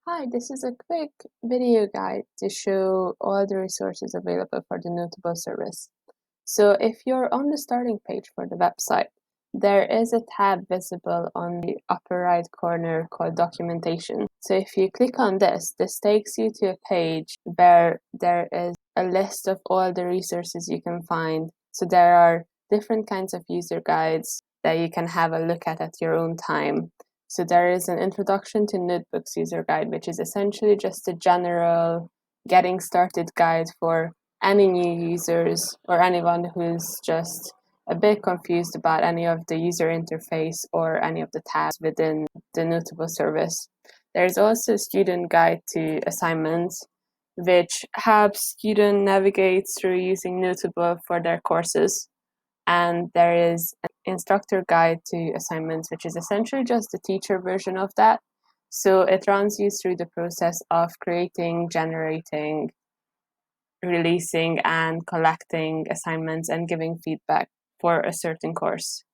Hi, this is a quick video guide to show all the resources available for the Noteable service. So if you're on the starting page for the website, there is a tab visible on the upper right corner called Documentation. So if you click on this takes you to a page where there is a list of all the resources you can find. So there are different kinds of user guides that you can have a look at your own time. So there is an Introduction to Notebooks user guide, which is essentially just a general getting started guide for any new users or anyone who's just a bit confused about any of the user interface or any of the tabs within the Noteable service. There's also a student guide to assignments, which helps students navigate through using Noteable for their courses. And there is an instructor guide to assignments, which is essentially just the teacher version of that. So it runs you through the process of creating, generating, releasing, and collecting assignments and giving feedback for a certain course.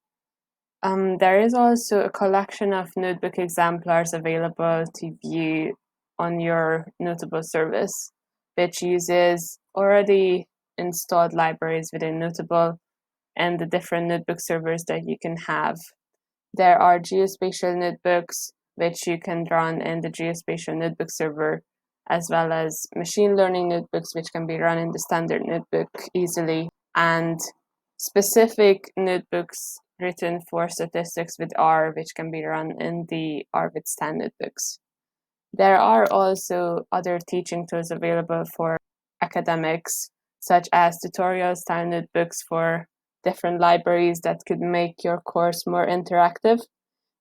There is also a collection of notebook exemplars available to view on your Noteable service, which uses already installed libraries within Noteable and the different notebook servers that you can have. There are geospatial notebooks, which you can run in the geospatial notebook server, as well as machine learning notebooks, which can be run in the standard notebook easily, and specific notebooks written for statistics with R, which can be run in the R with Stan notebooks. There are also other teaching tools available for academics, such as tutorial style notebooks for different libraries that could make your course more interactive.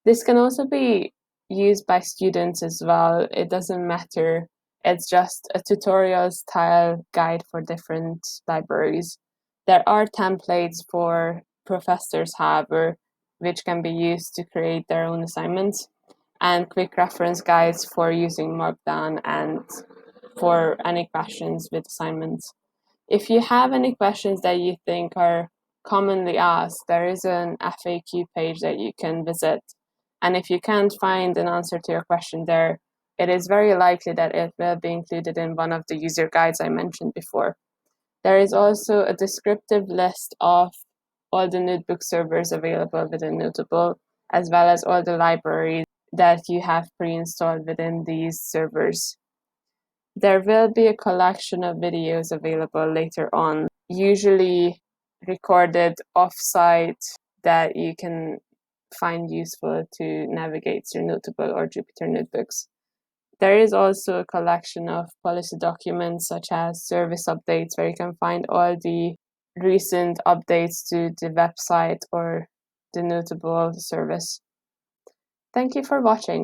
This can also be used by students as well. It doesn't matter. It's just a tutorial style guide for different libraries. There are templates for professors, however, which can be used to create their own assignments, and quick reference guides for using Markdown and for any questions with assignments. If you have any questions that you think are commonly asked, there is an FAQ page that you can visit. And if you can't find an answer to your question there, it is very likely that it will be included in one of the user guides I mentioned before. There is also a descriptive list of all the notebook servers available within Noteable, as well as all the libraries that you have pre-installed within these servers. There will be a collection of videos available later on, usually recorded off-site, that you can find useful to navigate through Noteable or Jupyter notebooks. There is also a collection of policy documents such as service updates, where you can find all the recent updates to the website or the Noteable service. Thank you for watching.